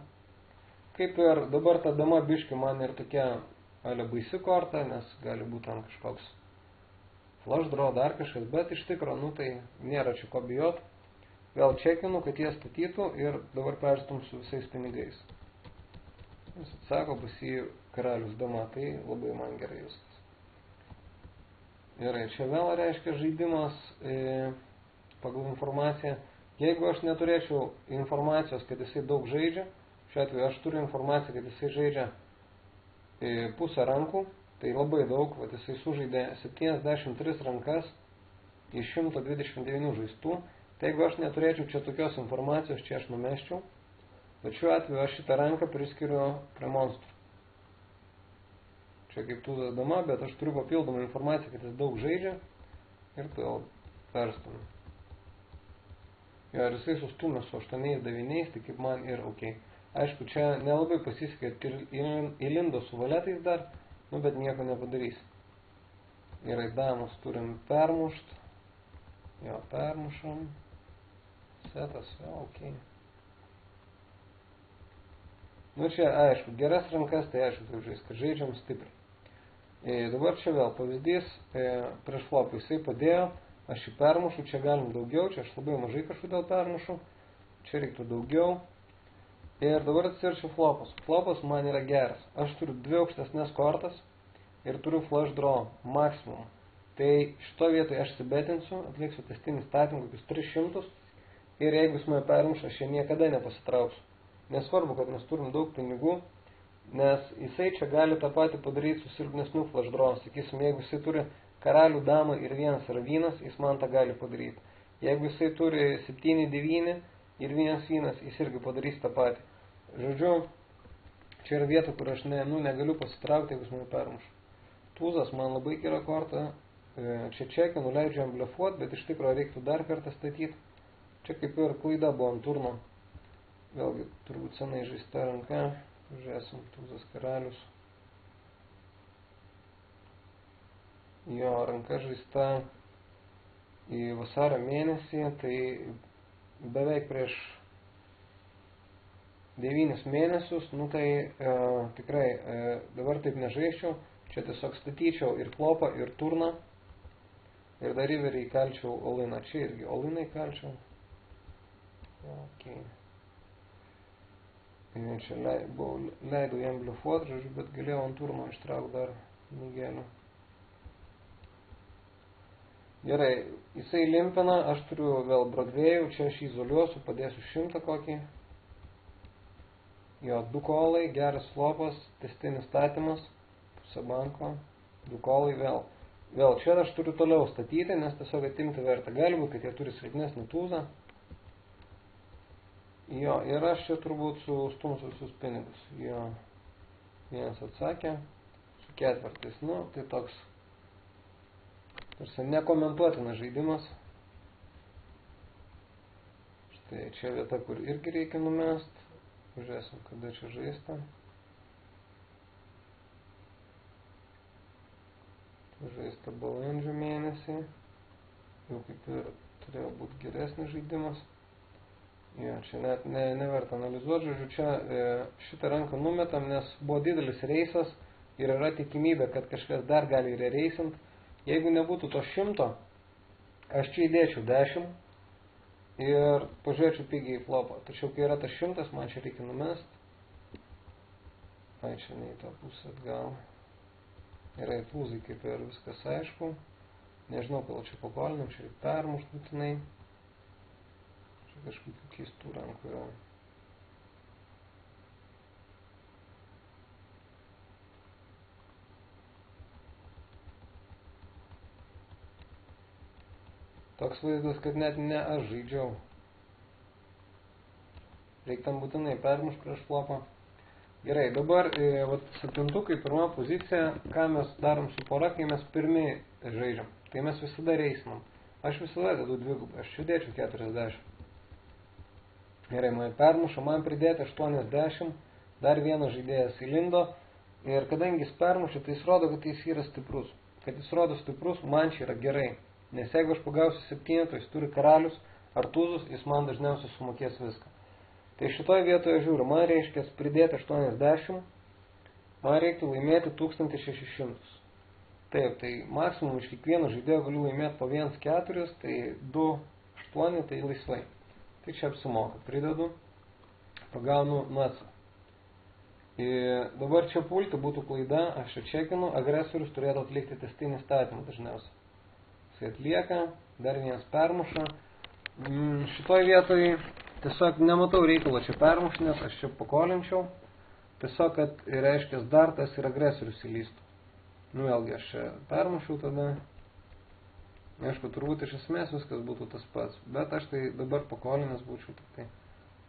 Kaip ir dabar ta dama biški man ir tokia baisi korta, nes gali būti ant kažkoks flush draw, dar kažkas, bet iš tikro, tai nėra čia ko bijot. Vėl čekinu, kad jie statytų ir dabar perstum su visais pinigais. Jis atsako, pas jį karalius dama, tai labai man gerai viskas. Gerai, čia vėl reiškia žaidimas pagal informaciją. Jeigu aš neturėčiau informacijos, kad jisai daug žaidžia, šiuo atveju aš turiu informaciją, kad jisai žaidžia pusę rankų, tai labai daug, jisai sužaidė 73 rankas iš 129 žaistų. Tai jeigu aš neturėčiau čia tokios informacijos, čia aš numesčiau, bet šiuo atveju aš šitą ranką priskiriu prie monstrų. Čia kaip tūzas dama, bet aš turiu papildomą informaciją, kad jis daug žaidžia ir todėl perstumiu. Ir jisai sustumė su 8-9, tai kaip man ir ok. Aišku, čia nelabai pasisekė įlindo su valetais dar, bet nieko nepadarys. Gerai, damus turim permušt. Jo, permušam. Setas, jo, ok. Čia, aišku, geras rankas, tai aišku, taip žais, kad žaidžiam stipriai. Dabar čia vėl pavyzdys, prieš flopą jisai padėjo, aš jį permušu, čia galim daugiau, čia aš labai mažai kažkodėl permušu, čia reiktų daugiau. Ir dabar atsirčiau flopas. Flopas man yra geras. Aš turiu 2 aukštesnės kortas ir turiu flush draw maksimum. Tai šito vietoje aš sibetinsiu, atliksiu testinį statymą kokius 300 ir jeigu jis mane permuša, aš niekada nepasitrauksiu. Nesvarbu, kad mes turim daug pinigų, nes jisai čia gali tą patį padaryti su silpnesniu flush draw. Sakysim, jeigu jisai turi karalių damą ir vienas yra vynas, jis man tą gali padaryti. Jeigu jisai turi 7-9 ir vienas vynas, jis irgi padarys tą patį. Žodžiu, čia yra vieta, kur aš negaliu pasitraukti, jeigu jis mane permuša. Tūzas man labai gera korta, čia čekinu, leidžiu jam blefuoti, bet iš tikrųjų reiktų dar kartą statyti. Čia kaip ir klaida buvo ant turno. Vėlgi, turbūt senai žaista ranka. Žiūrėsim, tūzas karalius. Jo, ranka žaista į vasario mėnesį, tai beveik prieš 9 mėnesius, tai tikrai dabar taip nežaisčiau, čia tiesiog statyčiau ir flopą, ir turną, ir dar riverį įkalčiau oliną, čia irgi oliną įkalčiau. Okay. Čia leidau jam blefuoti, žodžiu, bet galėjau ant turno ištraukti dar pinigėlių. Gerai, jisai limpina, aš turiu vėl brodvėjų, čia aš izoliuosiu, padėsiu 100 kokį. Jo, 2 kolai, geras flopas, testinis statymas, pusę banko, 2 kolai vėl. Vėl čia aš turiu toliau statyti, nes tiesiog atimti vertę. Gali būti, kad jie turi silpnesnį tūzą. Jo, ir aš čia turbūt sustumsiu visus pinigus. Jo, vienas atsakė, su ketvirtais. Nu, tai toks, tarsi nekomentuotinas žaidimas. Štai čia vieta, kur irgi reikia numest. Žiūrėsim, kada čia žaista. Žaista balandžio mėnesį. Jau kaip ir turėjo būti geresnis žaidimas. Jo, čia net neverta analizuoti, žodžiu, čia šitą ranką numetam, nes buvo didelis reisas ir yra tikimybė, kad kažkas dar gali reisint. Jeigu nebūtų to 100, aš čia įdėčiau 10 ir pažiūrėčiau pigiai į flopą. Tačiau kai yra tas 100, man čia reikia numest. Ai, čia ne į tą pusę atgal. Yra į tūzai kaip ir viskas aišku. Nežinau, gal čia pakolinam, čia reikia permušt būtinai. Kažkokių keistų rankų yra. Toks vaizdas, kad net ne aš žaidžiau. Reikia tam būtinai permušti prieš flopą. Gerai, dabar septintukai, pirma pozicija, ką mes darom su pora, kai mes pirmi žaidžiam. Tai mes visada reisinam. Aš visada dedu dvigubą, aš čia dėčiau 40. Gerai, man permuša, man pridėti 80, dar vienas žaidėjas įlindo ir kadangi jis permuša, tai jis rodo, kad jis yra stiprus. Kad jis rodo stiprus, man čia yra gerai. Nes jeigu aš pagausiu 7, jis turi karalius ar tūzus, jis man dažniausiai sumokės viską. Tai šitoje vietoje žiūriu, man reiškia pridėti 80, man reiktų laimėti 1600. Taip, tai maksimum iš kiekvieno žaidėjo galiu laimėti po 1,4, tai 2,8, tai laisvai. Tai čia apsimoka, pridedu, pagaunu nuatsą. Dabar čia pulti būtų klaida, aš čia čekinu, agresorius turėtų atlikti testinį statymą dažniausiai. Jis atlieka, dar vienas permuša. Šitoj vietoj tiesiog nematau reikalo čia permušti, nes aš čia pakolinčiau. Tiesiog, kad reiškia dar tas ir agresorius įlystų. Nu vėlgi, aš čia permušau tada. Aišku, turbūt iš esmės viskas būtų tas pats, bet aš tai dabar pakolinęs būčiau tik tai.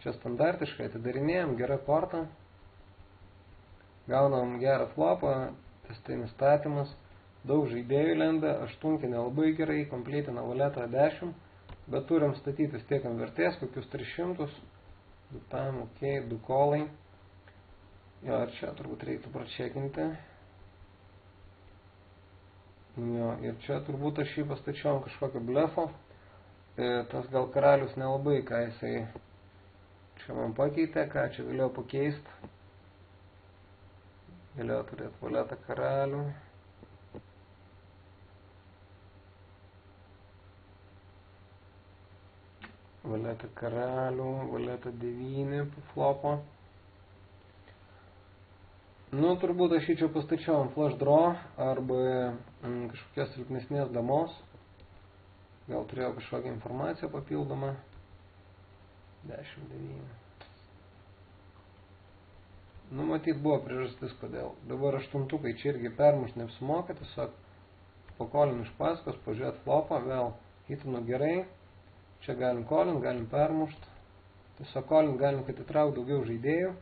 Čia standartiškai atidarinėjom, gera korta, gaunam gerą flopą, testinis statymas, daug žaidėjų lenda, 8 nelabai gerai, komplytina valetą 10, bet turim statyti tiek ant vertės, kokius 300, 2 kolai. Jo, ir čia turbūt reiktų pračekinti. Jo, ir čia turbūt aš jį pastačiau ant kažkokio blefo. Tas gal karalius nelabai, ką jisai čia man pakeitė, ką čia galėjo pakeisti. Galėjo turėti valetą karalių. Valetą karalių, valetą 9 po flopo. Nu, turbūt aš jį čia pastačiau ant flush draw arba kažkokios silpnesnės damos. Gal turėjau kažkokią informaciją papildomą. 10-9. Nu, matyt, buvo priežastis kodėl. Dabar 8-tukai čia irgi permušt neapsimoka, tiesiog pakolinu iš paskos, pažiūrėt flopą, vėl hitinu gerai. Čia galim kolint, galim permušt. Tiesiog kolint galim, kad įtrauk daugiau žaidėjų.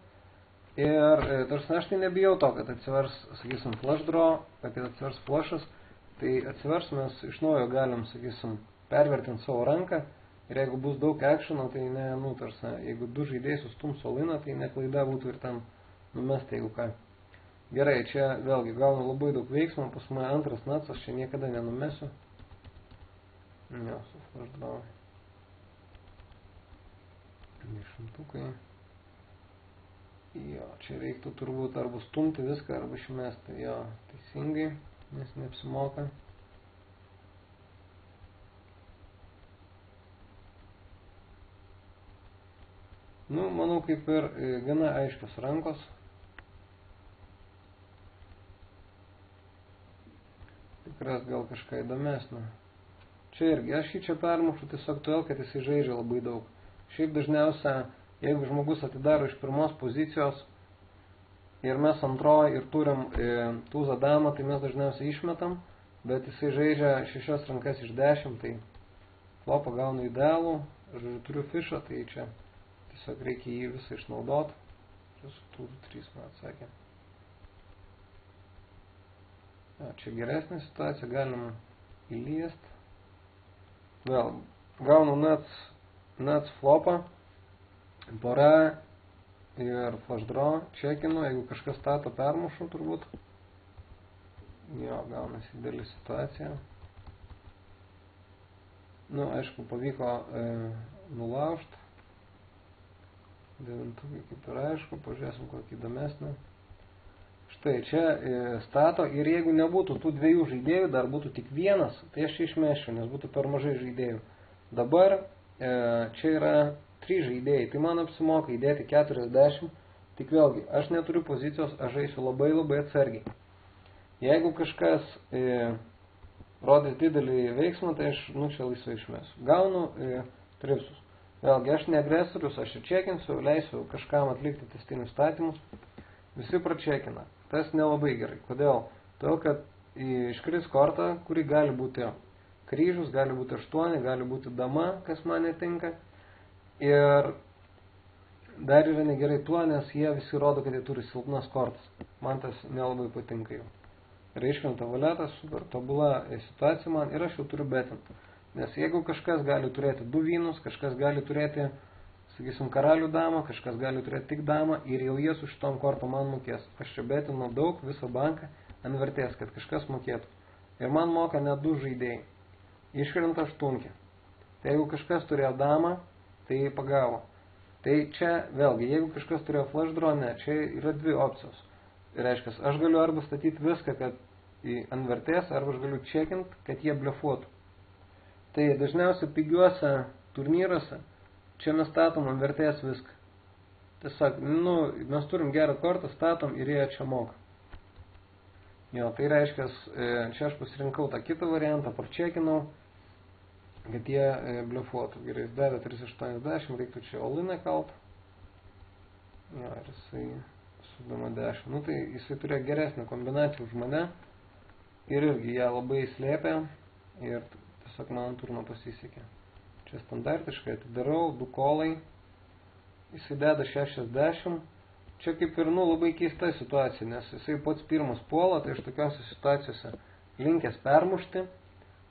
Ir tarsi aš tai nebijau to, kad atsivers, sakysim, flush draw, kad atsivers flushas, tai atsivers mes iš naujo galim, sakysim, pervertinti savo ranką ir jeigu bus daug actiono, tai ne, nu, tarsi, jeigu 2 žaidėjai sustums soliną, tai ne klaida būtų ir ten numesti, jeigu ką. Gerai, čia vėlgi gaunu labai daug veiksmo, pas mane antras nuts, aš čia niekada nenumesiu. Ne, su flush draw. 10-tukai. Jo, čia reiktų turbūt arba stumti viską, arba išmesti. Jo, teisingai, nes neapsimoka. Nu, manau, kaip ir gana aiškios rankos. Tikras gal kažką įdomesnio. Čia irgi, aš jį čia permušu tiesiog todėl, kad jis žaidžia labai daug. Šiaip dažniausia, jeigu žmogus atidaro iš pirmos pozicijos ir mes antroji ir turim tūzą damą, tai mes dažniausiai išmetam, bet jisai žaidžia 6 rankas iš 10, tai flopą gaunu idealų, žodžiu, turiu fišą, tai čia tiesiog reikia jį visą išnaudoti. Čia su tūru 3 man atsakė. Čia geresnė situacija, galim įliest. Vėl, gaunu nuts flopą, pora ir flush draw, čekinu, jeigu kažkas stato permušu turbūt. Jo, gaunasi didelė situacija. Aišku, pavyko nulaužti. Devintukai kaip ir aišku, pažiūrėsim kokį įdomesnį. Štai, čia stato ir jeigu nebūtų tų dviejų žaidėjų, dar būtų tik vienas, tai aš išmeščiau, nes būtų per mažai žaidėjų. Dabar čia yra 3 žaidėjai, tai man apsimoka įdėti 40, tik vėlgi, aš neturiu pozicijos, aš žaisiu labai atsargiai. Jeigu kažkas rodys didelį veiksmą, tai aš čia laisvai išmesiu. Gaunu tripsus. Vėlgi, aš ne agresorius, aš ir čekinsiu, leisiu kažkam atlikti testinius statymus. Visi pračekina. Tas nelabai gerai. Kodėl? Todėl, kad iškris korta, kuri gali būti kryžius, gali būti 8, gali būti dama, kas man netinka. Ir dar yra negerai tuo, nes jie visi rodo, kad jie turi silpnas kortas. Man tas nelabai patinka jau. Ir iškrenta valetas, super tobula situacija man ir aš jau turiu betinti. Nes jeigu kažkas gali turėti 2 vynus, kažkas gali turėti, sakysim, karalių damą, kažkas gali turėti tik damą ir jau jie su šitom kortom man mokės. Aš čia betinu daug, visą banką ant vertės, kad kažkas mokėtų. Ir man moka net 2 žaidėjai. Iškrenta 8. Tai jeigu kažkas turėjo damą, tai pagavo. Tai čia vėlgi, jeigu kažkas turėjo flush draw, ne, čia yra 2 opcijos. Reiškia, aš galiu arba statyti viską, kad ant vertės, arba aš galiu čekint, kad jie blefuotų. Tai dažniausiai pigiuose turnyruose, čia mes statom ant vertės viską. Tiesiog, mes turim gerą kortą, statom ir jie čia moka. Jo, tai reiškia, čia aš pasirinkau tą kitą variantą, parčekinau, kad jie blefuotų. Gerai, jis davė 380, reiktų čia all-iną kalt. Jo, ir jisai sudama 10. Tai jisai turėjo geresnę kombinaciją už mane ir irgi ją labai slėpė ir tiesiog man turno pasisekė. Čia standartiškai atidarau, 2 kolai, jisai deda 60. Čia kaip ir labai keista situacija, nes jisai pats pirmas puola, tai aš tokiose situacijose linkęs permušti,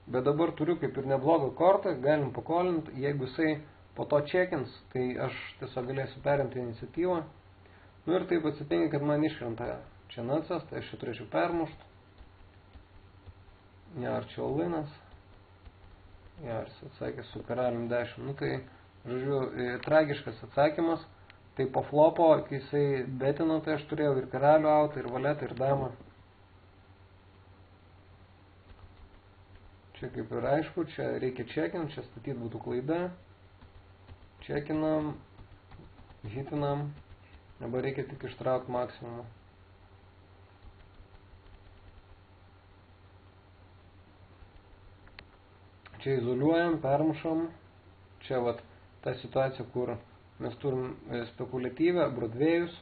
bet dabar turiu kaip ir neblogą kortą, galim pakolinti, jeigu jisai po to čekins, tai aš tiesiog galėsiu perimti iniciatyvą. Ir taip atsitinka, kad man iškrenta čia nutsas, tai aš čia turėčiau permušti. Ja, ar čia all-inas. Ja, ar jis atsakė su karalium 10. Tai, žodžiu, tragiškas atsakymas. Tai po flopo, kai jisai betino, tai aš turėjau ir karalių autą, ir valetą, ir damą. Čia kaip ir aišku, čia reikia čekinti, čia statyti būtų klaida. Čekinam, hitinam. Dabar reikia tik ištraukti maksimumą. Čia izoliuojam, permušam. Čia ta situacija, kur mes turim spekuliatyvę, brodvėjus.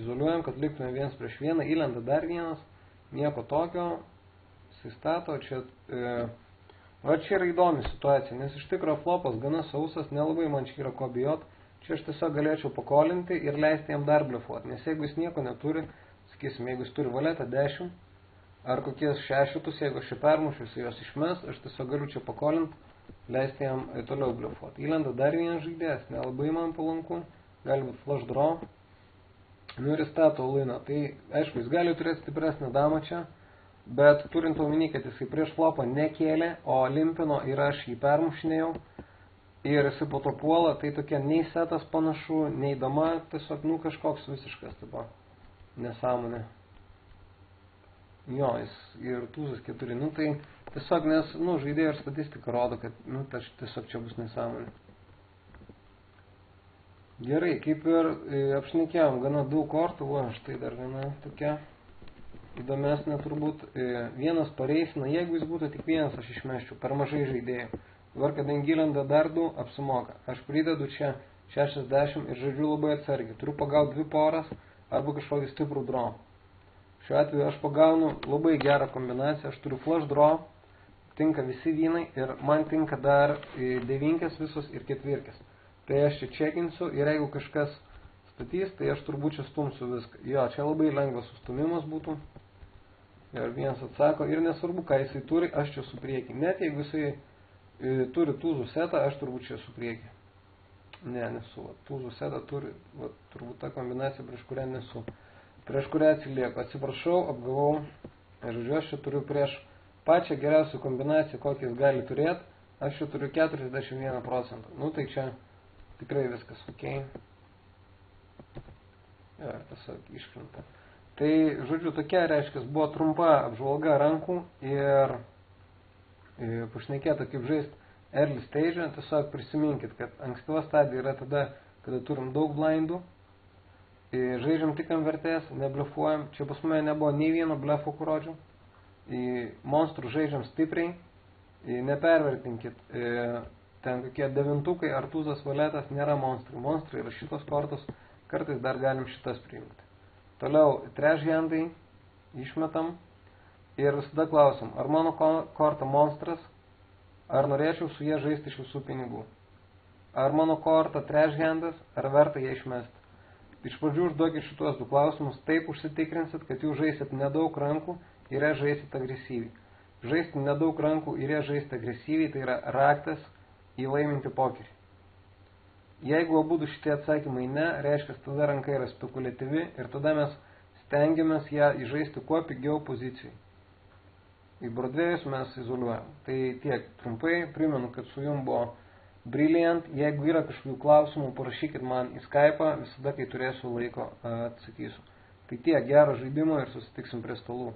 Izoliuojam, kad liktume 1 prieš 1. Įlenda dar vienas. Nieko tokio. Jisai stato. Čia yra įdomi situacija, nes iš tikro flopas gana sausas, nelabai man čia yra ko bijot. Čia aš tiesiog galėčiau pakolinti ir leisti jam dar blefuoti, nes jeigu jis nieko neturi, sakysim, jeigu jis turi valetą 10 ar kokies 6, jeigu aš čia permušiu, jis juos išmes, aš tiesiog galiu čia pakolinti, leisti jam toliau blefuoti. Įlenda dar vienas žaidėjas, nelabai man palanku, gali būti flush draw, ir stato all-iną. Tai aišku, jis gali turėti stipresnę damą čia, bet turint omeny, kad jisai prieš flopą nekėlė, o limpino ir aš jį permušinėjau, ir jisai po to puola, tai tokia nei setas panašu, nei dama, tiesiog, kažkoks visiškas, nesąmonė. Jo, jis ir tūzas 4, tai tiesiog, nes, žaidėjų ir statistika rodo, kad, tiesiog čia bus nesąmonė. Gerai, kaip ir apšnekėjom, gana daug kortų, štai dar viena tokia įdomesnė turbūt. Vienas pareisina, jeigu jis būtų tik vienas, aš išmeščiau, per mažai žaidėjų. Dabar, kadangi įlenda dar 2, apsimoka. Aš pridedu čia 60 ir žaidžiu labai atsargiai. Turiu pagauti 2 poras arba kažkokį stiprų draw. Šiuo atveju aš pagaunu labai gerą kombinaciją. Aš turiu flush draw, tinka visi vynai ir man tinka dar 9 visos ir 4. Tai aš čia čekinsiu ir jeigu kažkas statys, tai aš turbūt čia stumsiu viską. Jo, čia labai lengvas sustumimas būtų. Ir vienas atsako, ir nesvarbu, ką jisai turi, aš čia su prieki. Net jeigu jisai turi tūzų setą, aš turbūt čia su prieki. Ne, nesu. Tūzų setą turi, turbūt ta kombinacija, prieš kurią nesu. Prieš kurią atsilieku. Atsiprašau, apgavau. Ir žodžiu, aš čia turiu prieš pačią geriausią kombinaciją, kokį jis gali turėti. Aš čia turiu 41%. Nu, tai čia tikrai viskas ok. Ir tiesiog iškrenta. Tai, žodžiu, tokia, reiškia, buvo trumpa apžvalga rankų ir pašnekėta, kaip žaisti early stage. Tiesiog prisiminkit, kad ankstyva stadija yra tada, kada turim daug blindų, žaidžiam tik ant vertės, neblefuojam. Čia pas mane nebuvo nei vieno blefo, kur rodžiau. Monstrų žaidžiam stipriai, nepervertinkit. Ten kokie devintukai, artūzas, valetas nėra monstrai. Monstrai yra šitos kortos, kartais dar galim šitas priimti. Toliau, trash handai išmetam ir visada klausim, ar mano korta monstras, ar norėčiau su jie žaisti iš visų pinigų. Ar mano korta trash handas, ar verta ją išmesti. Iš pradžių užduokit šitos du klausimus, taip užsitikrinsit, kad jūs žaisit nedaug rankų ir jie žaisit agresyviai. Žaisti nedaug rankų ir jie žaisit agresyviai, tai yra raktas į laiminti pokerį. Jeigu abudu šitie atsakymai ne, reiškia, tada ranka yra spekuliatyvi ir tada mes stengiamės ją įžaisti kuo pigiau pozicijai. Į Broadway'us mes izoliuojam. Tai tiek trumpai, primenu, kad su jum buvo Brilliant. Jeigu yra kažkokių klausimų, parašykit man į Skype'ą, visada, kai turėsiu laiko, atsakysiu. Tai tiek, gero žaidimo ir susitiksim prie stalų.